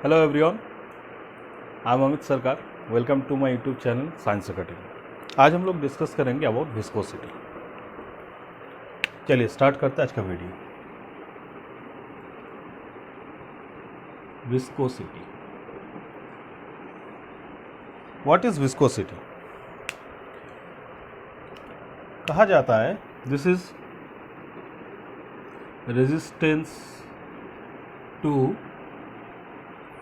Hello everyone, I am Amit Sarkar. Welcome to my YouTube channel Science Academy. आज हम लोग discuss करेंगे अबाउट विस्कोसिटी। चलिए स्टार्ट करते हैं आज का video. Viscosity, what is viscosity? कहा जाता है this is resistance to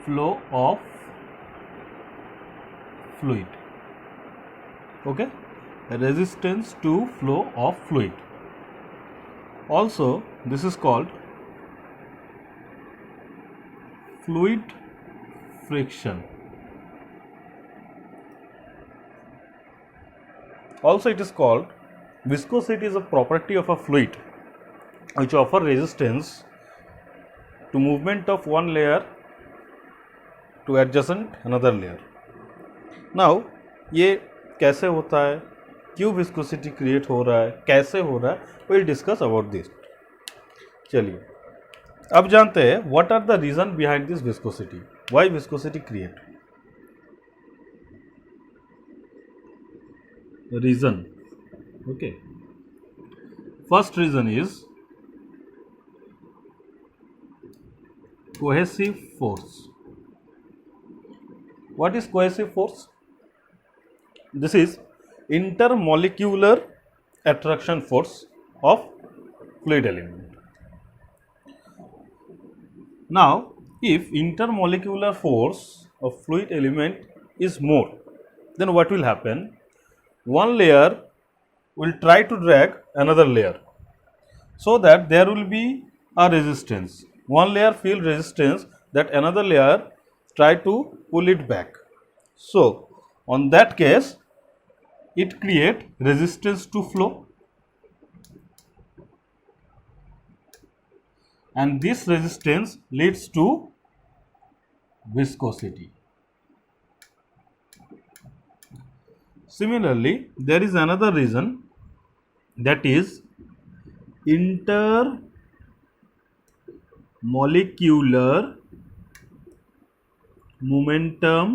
flow of fluid. Okay, resistance to flow of fluid. Also this is called fluid friction. Also it is called viscosity is a property of a fluid which offer resistance to movement of one layer to adjacent another layer. Now ये कैसे होता है, क्यों viscosity create हो रहा है, कैसे हो रहा है, विल डिस्कस अबाउट दिस। चलिए अब जानते हैं what are the reason behind this viscosity, why viscosity create. Reason, okay, first reason is cohesive force. What is cohesive force? This is intermolecular attraction force of fluid element. Now, if intermolecular force of fluid element is more, then what will happen? One layer will try to drag another layer, so that there will be a resistance. One layer feel resistance that another layer try to pull it back. So, on that case, it create resistance to flow, and this resistance leads to viscosity. Similarly, there is another reason, that is intermolecular momentum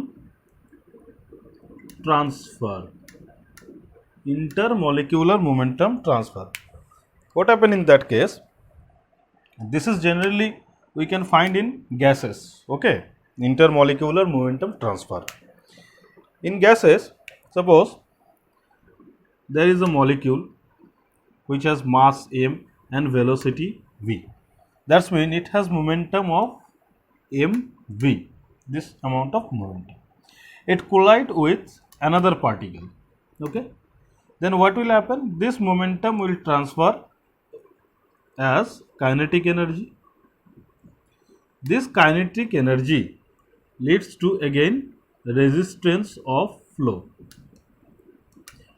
transfer. Intermolecular momentum transfer. What happen in that case? This is generally we can find in gases. Okay, intermolecular momentum transfer. In gases, suppose there is a molecule which has mass m and velocity v. That's mean it has momentum of mv. This amount of momentum. It collide with another particle. Okay. Then what will happen? This momentum will transfer as kinetic energy. This kinetic energy leads to again resistance of flow,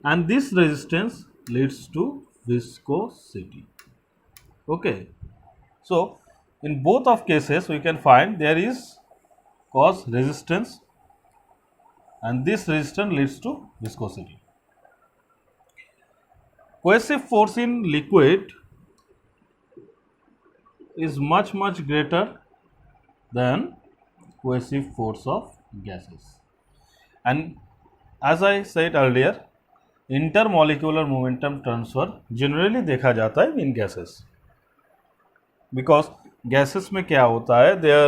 and this resistance leads to viscosity. Okay, so in both of cases we can find there is cause resistance, and this resistance leads to viscosity. Cohesive force in liquid is much greater than cohesive force of gases, and as I said earlier, intermolecular momentum transfer generally देखा जाता है in gases, because gases में क्या होता है, their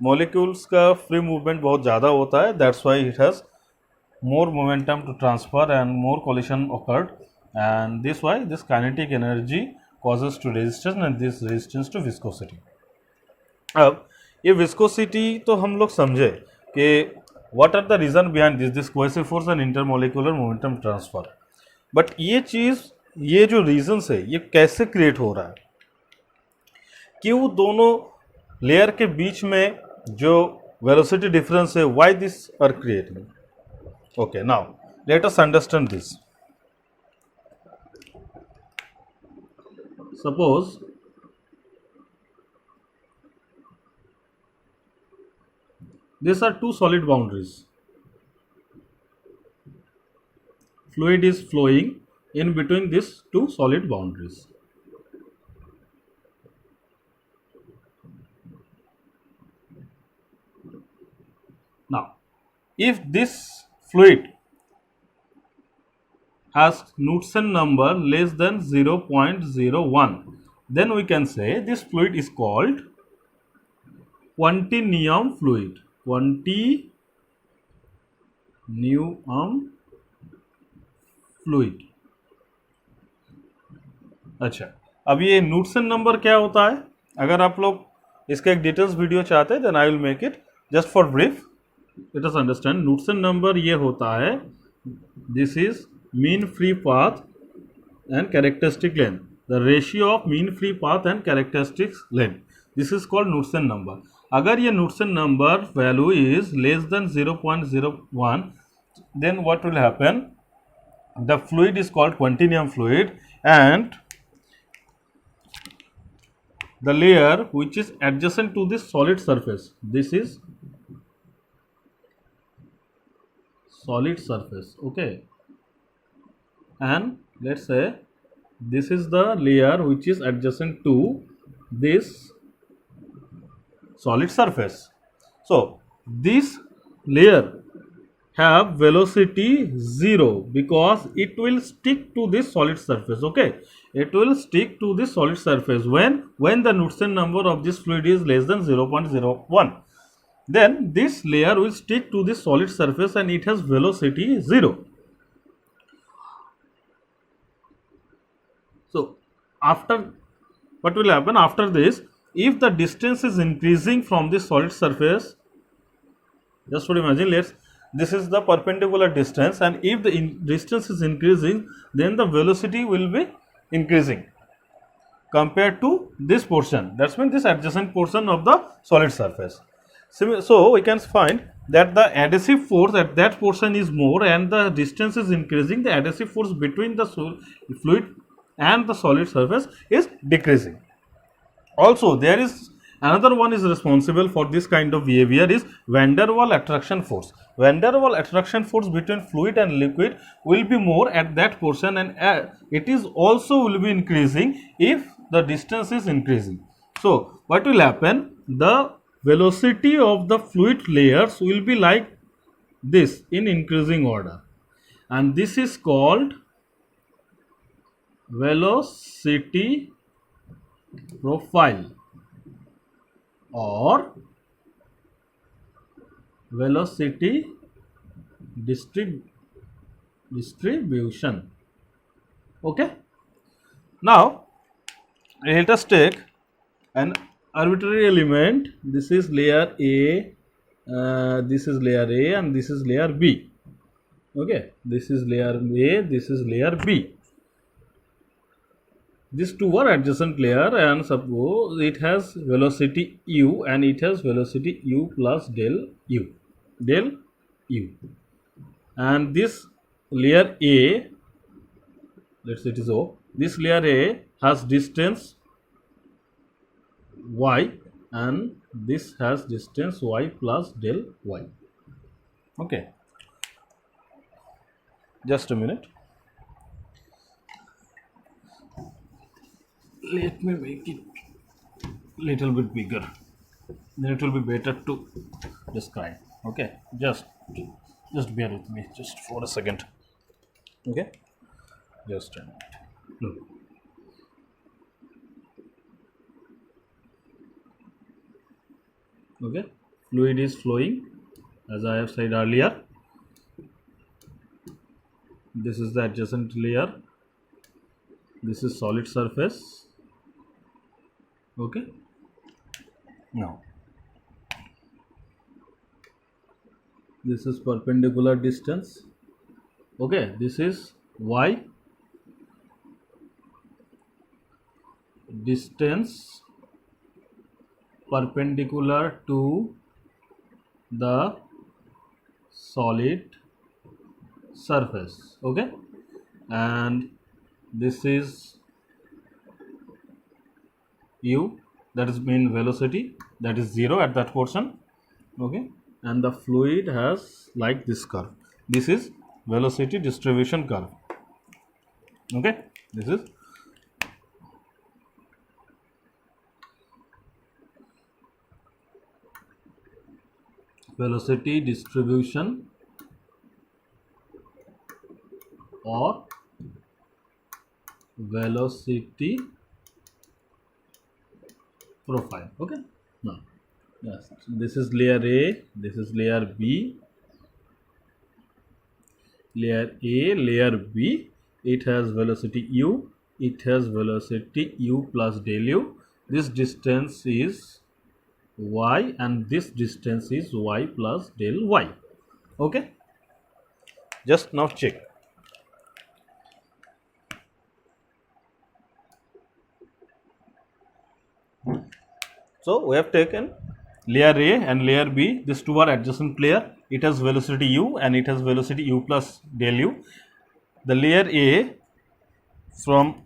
molecules का free movement बहुत ज़्यादा होता है, that's why it has more momentum to transfer and more collision occurred, and this why this kinetic energy causes to resistance and this resistance to viscosity. अब ये viscosity तो हम लोग समझे कि what are the reason behind this cohesive force and intermolecular momentum transfer, but ये चीज़, ये जो reasons है, ये कैसे create हो रहा है, क्यों दोनों लेयर के बीच में जो velocity difference है, why this are creating? Okay, now let us understand this. Suppose these are two solid boundaries. Fluid is flowing in between these two solid boundaries. Now, if this fluid has Knudsen number less than 0.01, then we can say this fluid is called quantinium fluid. Quantinium fluid. अच्छा, अब ये Newton number क्या होता है? अगर आप लोग इसका एक डिटेल्स वीडियो चाहते हैं then I will make it just for brief. Let us understand. Newton number ये होता है, this is mean free path and characteristic length, the ratio of mean free path and characteristic length, this is called Knudsen number. अगर ये Knudsen number value is less than 0.01, then what will happen? The fluid is called quantinium fluid, and the layer which is adjacent to this solid surface, this is solid surface, okay, and let's say this is the layer which is adjacent to this solid surface. So this layer have velocity 0 because it will stick to this solid surface, okay, it will stick to this solid surface when the Knudsen number of this fluid is less than 0.01, then this layer will stick to this solid surface and it has velocity 0. So after, what will happen after this, if the distance is increasing from this solid surface, just for imagine, this is the perpendicular distance, and if the distance is increasing, then the velocity will be increasing compared to this portion, that's mean this adjacent portion of the solid surface. So we can find that the adhesive force at that portion is more and the distance is increasing, the adhesive force between the fluid and the solid surface is decreasing. Also there is another one is responsible for this kind of behavior is van der Waals attraction force. Van der Waals attraction force between fluid and liquid will be more at that portion, and it is also will be increasing if the distance is increasing. So what will happen, the velocity of the fluid layers will be like this in increasing order, and this is called velocity profile or velocity distribution. Okay, now let us take an arbitrary element. This is layer A, this is layer A, and this is layer B. Okay, this is layer A, this is layer B. These two are adjacent layer, and suppose it has velocity u and it has velocity u plus del u, and this layer A, let's say it is O, this layer A has distance y and this has distance y plus del y. Okay, just a minute. Let me make it little bit bigger, then it will be better to describe. Okay, just bear with me just for a second. Okay, just a minute. Look. Okay, fluid is flowing as I have said earlier. This is the adjacent layer, this is solid surface. Okay, now this is perpendicular distance. Okay, this is y, distance perpendicular to the solid surface. Okay, and this is u, that is mean velocity, that is 0 at that portion. Okay, and the fluid has like this curve, this is velocity distribution curve. Okay, this is velocity distribution or velocity profile. Okay, now yes, this is layer A, this is layer B, layer A, layer B, it has velocity u, it has velocity u plus del u. This distance is y and this distance is y plus del y. Okay, just now check. So we have taken layer A and layer B, these two are adjacent layer, it has velocity u and it has velocity u plus del u. The layer A from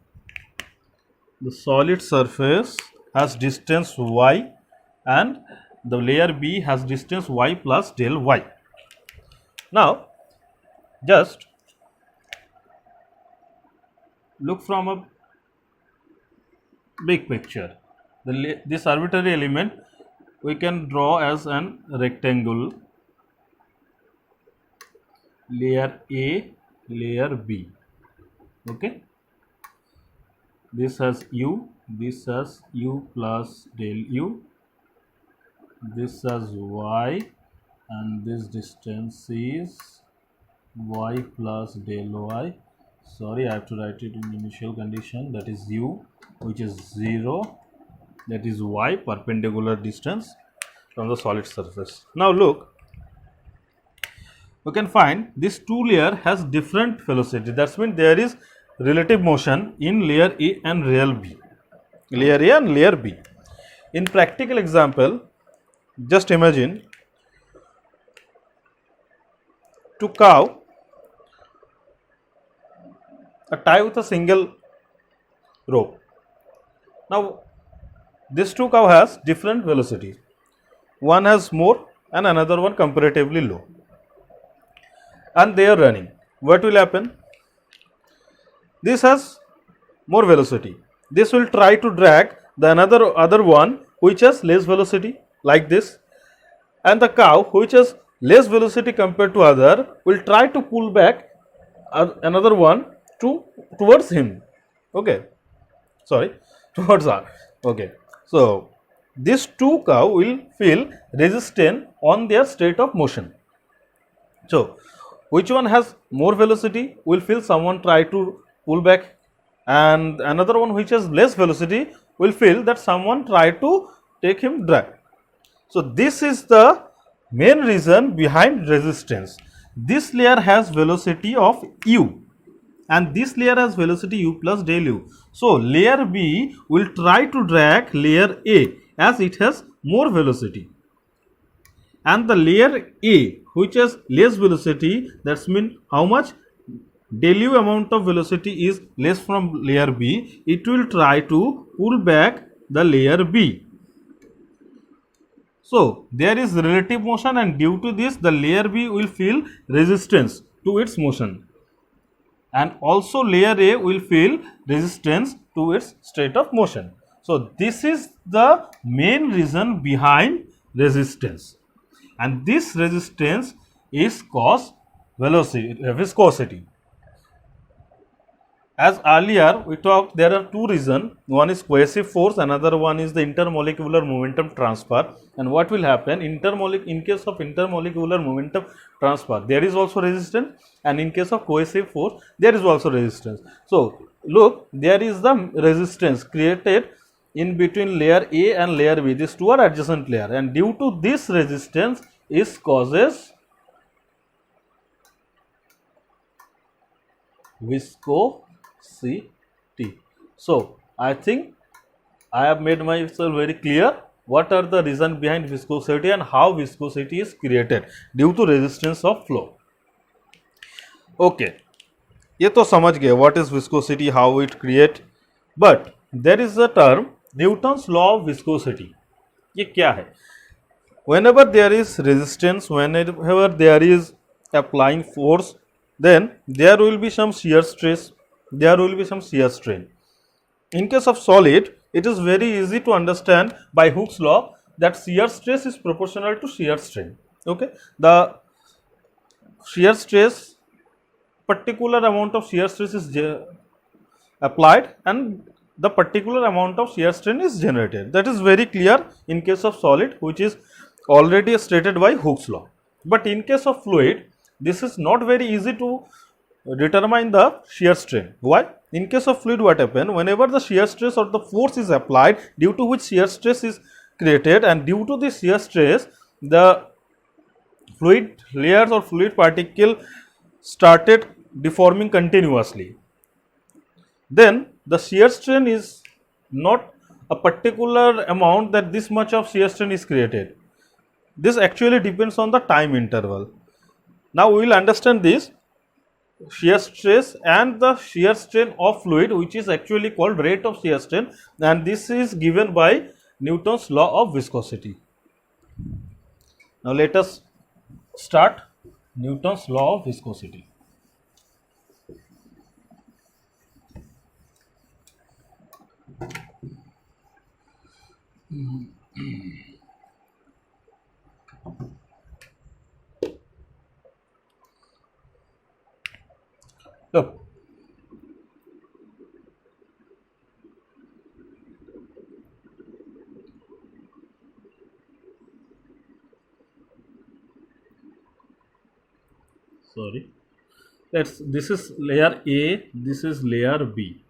the solid surface has distance y and the layer B has distance y plus del y. Now just look from a big picture. This arbitrary element we can draw as an rectangle, layer A, layer B. Okay, this has u, this has u plus del u, this has y, and this distance is y plus del y. Sorry, I have to write it in initial condition, that is u, which is 0, that is y, perpendicular distance from the solid surface. Now look, you can find this two layer has different velocity. That means there is relative motion in layer A and layer B. Layer A and layer B. In practical example, just imagine to cow a tie with a single rope. Now this two cow has different velocity. One has more and another one comparatively low, and they are running. What will happen? This has more velocity. This will try to drag the other one which has less velocity, like this, and the cow which has less velocity compared to other will try to pull back another one towards him. Okay, sorry, towards her. Okay, so these two cow will feel resistance on their state of motion. So which one has more velocity will feel someone try to pull back, and another one which has less velocity will feel that someone try to take him drag. So this is the main reason behind resistance. This layer has velocity of u and this layer has velocity u plus del u. So layer B will try to drag layer A as it has more velocity, and the layer A which has less velocity, that's mean how much del u amount of velocity is less from layer B, it will try to pull back the layer B. So there is relative motion, and due to this the layer B will feel resistance to its motion, and also layer A will feel resistance to its state of motion. So this is the main reason behind resistance, and this resistance is cause viscosity. As earlier we talked, there are two reasons. One is cohesive force, another one is the intermolecular momentum transfer. And what will happen in case of intermolecular momentum transfer, there is also resistance, and in case of cohesive force there is also resistance. So look, there is the resistance created in between layer A and layer B. These two are adjacent layer, and due to this resistance is causes viscosity. So I think I have made myself very clear what are the reason behind viscosity and how viscosity is created due to resistance of flow. Okay, ये तो समझ गए what is viscosity, how it create. But there is a term Newton's law of viscosity. ये क्या है? Whenever there is resistance, whenever there is applying force, then there will be some shear stress, there will be some shear strain. In case of solid, it is very easy to understand by Hooke's law that shear stress is proportional to shear strain. Okay, the shear stress, particular amount of shear stress is applied and the particular amount of shear strain is generated. That is very clear in case of solid, which is already stated by Hooke's law. But in case of fluid, this is not very easy to determine the shear strain. Why? In case of fluid, what happens? Whenever the shear stress or the force is applied, due to which shear stress is created, and due to this shear stress, the fluid layers or fluid particle started deforming continuously. Then the shear strain is not a particular amount that this much of shear strain is created. This actually depends on the time interval. Now we will understand this shear stress and the shear strain of fluid, which is actually called rate of shear strain, and this is given by Newton's law of viscosity. Now let us start Newton's law of viscosity. Look, sorry, this is layer A, this is layer B.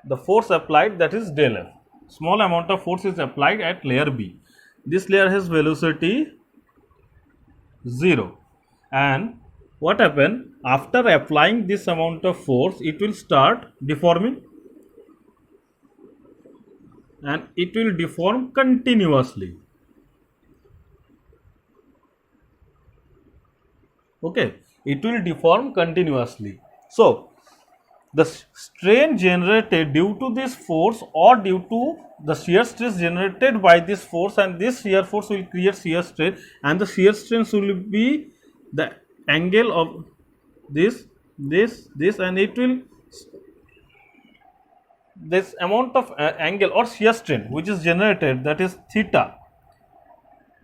The force applied, that is del F. Small amount of force is applied at layer B. This layer has velocity 0, and what happen after applying this amount of force, it will start deforming and it will deform continuously. Okay, it will deform continuously. So the strain generated due to this force or due to the shear stress generated by this force, and this shear force will create shear strain, and the shear strain will be the angle of this, and it will, this amount of angle or shear strain which is generated, that is theta,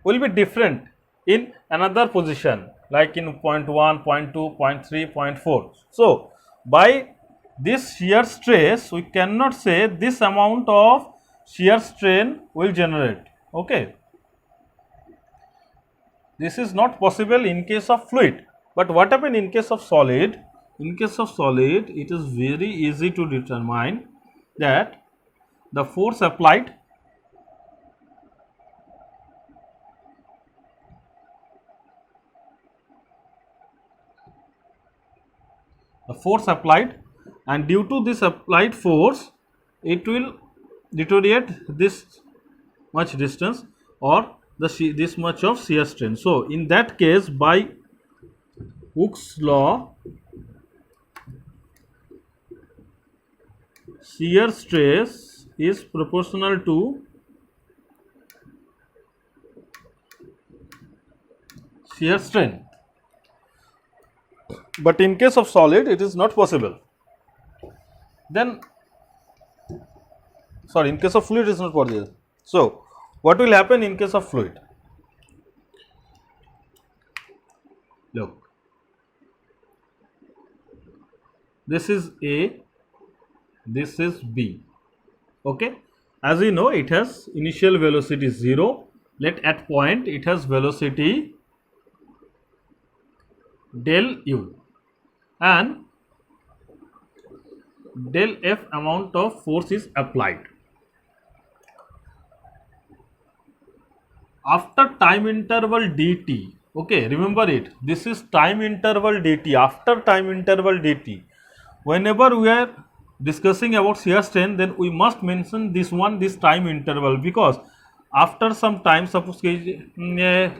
will be different in another position, like in 0.1, 0.2, 0.3, 0.4. So by this shear stress, we cannot say this amount of shear strain will generate. Okay, this is not possible in case of fluid. But what happen in case of solid? In case of solid, it is very easy to determine that the force applied and due to this applied force, it will deteriorate this much distance or this much of shear strain. So in that case, by Hooke's law, shear stress is proportional to shear strain. But in case of solid, it is not possible. Then, sorry, in case of fluid, it is not possible. So what will happen in case of fluid? Look, this is A, this is B. Okay, as we know, it has initial velocity 0. Let at point it has velocity del U, and del F amount of force is applied. After time interval dt, okay, remember it, this is time interval dt. After time interval dt, whenever we are discussing about shear strain, then we must mention this one, this time interval, because after some time, suppose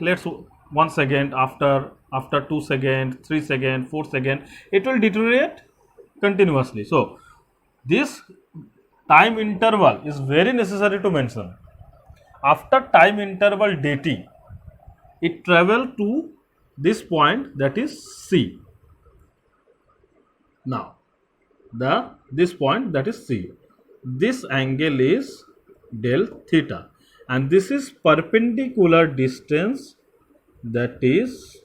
let's 1 second, after 2 seconds, 3 seconds, 4 seconds, it will deteriorate continuously. So this time interval is very necessary to mention. After time interval dt, it travel to this point, that is C. Now this point, that is C, this angle is del theta, and this is perpendicular distance, that is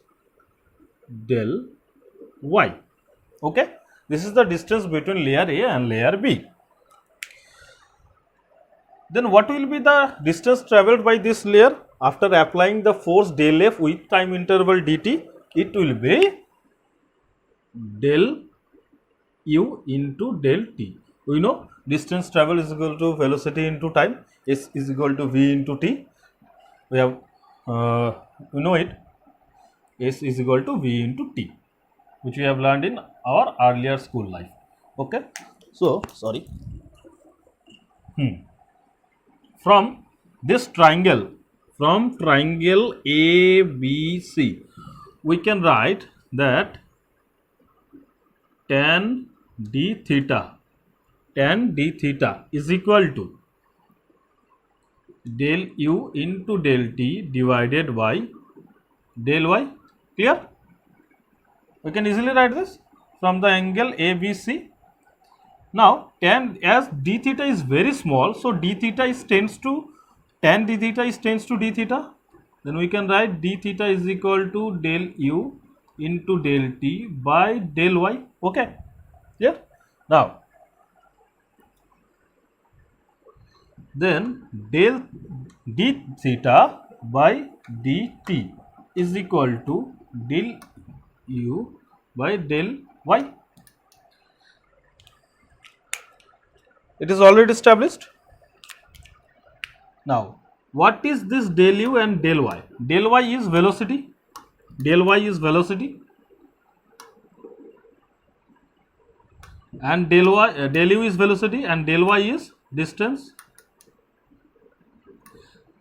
del y. Okay, this is the distance between layer A and layer B. Then what will be the distance traveled by this layer after applying the force del F with time interval dt? It will be del u into del t. We know distance travel is equal to velocity into time. S is equal to v into t. We have we know it. S is equal to v into t, which we have learned in our earlier school life. Okay. So sorry. From this triangle, from triangle ABC, we can write that tan d theta is equal to del u into del t divided by del y. Clear? We can easily write this from the angle ABC. Now, tan, as d theta is very small, so d theta is tends to tan d theta is tends to d theta. Then we can write d theta is equal to del u into del t by del y. Okay, yeah. Now, then del d theta by dt is equal to del u by del y. It is already established. Now, what is this del u and del y? Del y is velocity. Del y is velocity, and del u is velocity, and del y is distance.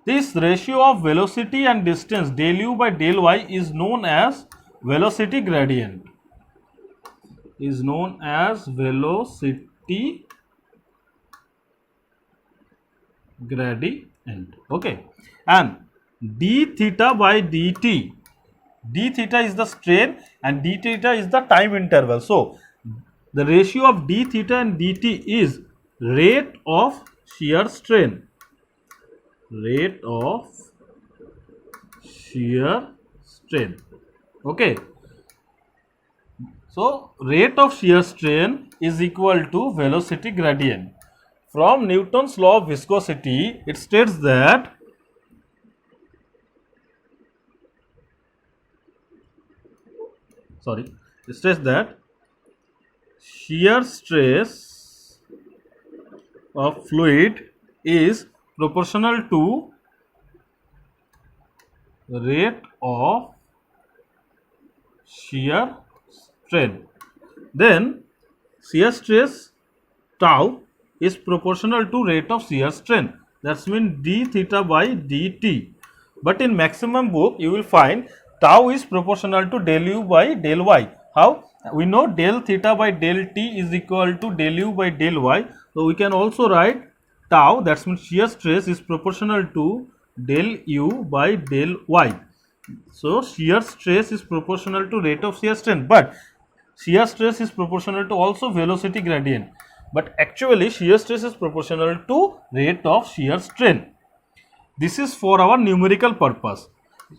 This ratio of velocity and distance del u by del y is known as velocity gradient. Is known as velocity gradient. Okay, and d theta by dt, d theta is the strain and d theta is the time interval. So the ratio of d theta and dt is rate of shear strain. Rate of shear strain. Okay, so rate of shear strain is equal to velocity gradient. From Newton's law of viscosity, it states that shear stress of fluid is proportional to rate of shear strain. Then shear stress tau is proportional to rate of shear strain. That's mean d theta by dt. But in maximum book you will find tau is proportional to del u by del y. How? We know del theta by del t is equal to del u by del y. So we can also write tau, that means shear stress, is proportional to del u by del y. So shear stress is proportional to rate of shear strain, but shear stress is proportional to also velocity gradient. But actually shear stress is proportional to rate of shear strain. This is for our numerical purpose.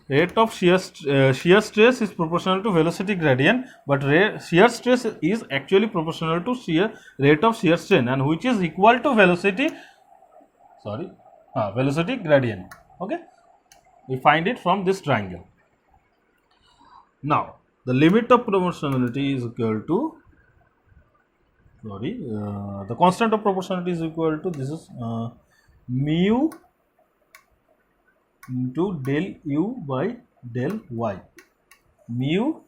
Rate of shear stress is proportional to velocity gradient, but shear stress is actually proportional to rate of shear strain, and which is equal to velocity gradient. Okay, we find it from this triangle. Now the limit of proportionality is equal to the constant of proportionality is equal to, this is mu into del u by del y. Mu,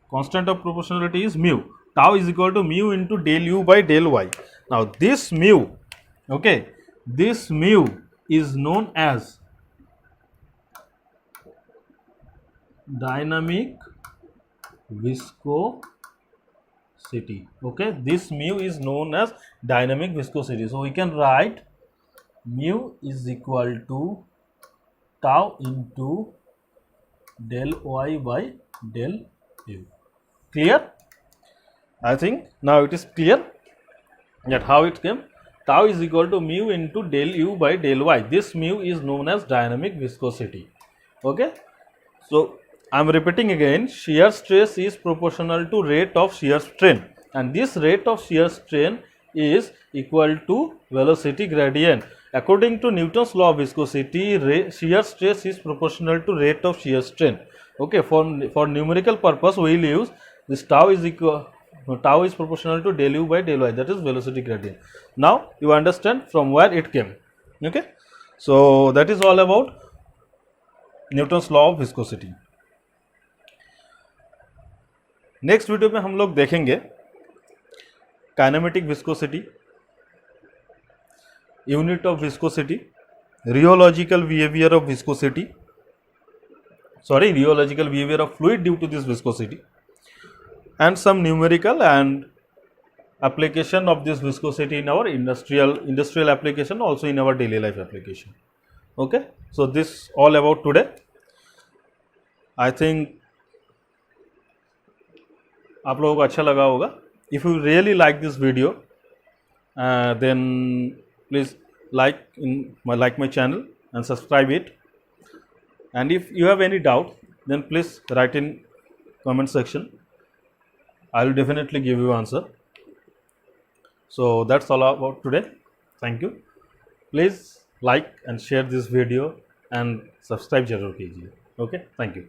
constant of proportionality is mu. Tau is equal to mu into del u by del y. Now this mu, okay, this mu is known as dynamic viscosity. Okay, this mu is known as dynamic viscosity. So we can write mu is equal to tau into del y by del u. Clear? I think now it is clear that how it came. tau is equal to mu into del u by del y. This mu is known as dynamic viscosity. Okay, so I am repeating again, shear stress is proportional to rate of shear strain, and this rate of shear strain is equal to velocity gradient. According to Newton's law of viscosity, shear stress is proportional to rate of shear strain. Okay, for numerical purpose we will use this tau is proportional to del u by del y, that is velocity gradient. Now you understand from where it came. Okay, so that is all about Newton's law of viscosity. Next video में हम लोग देखेंगे kinematic viscosity, unit of viscosity, rheological behaviour of viscosity, rheological behaviour of fluid due to this viscosity, and some numerical and application of this viscosity in our industrial application, also in our daily life application. Okay, so this all about today. I think आप लोगों को अच्छा लगा होगा. If you really like this video, then please like my channel and subscribe it. And if you have any doubt, then please write in comment section. I will definitely give you answer. So that's all about today. Thank you. Please like and share this video and subscribe जरूर कीजिए. Okay, thank you.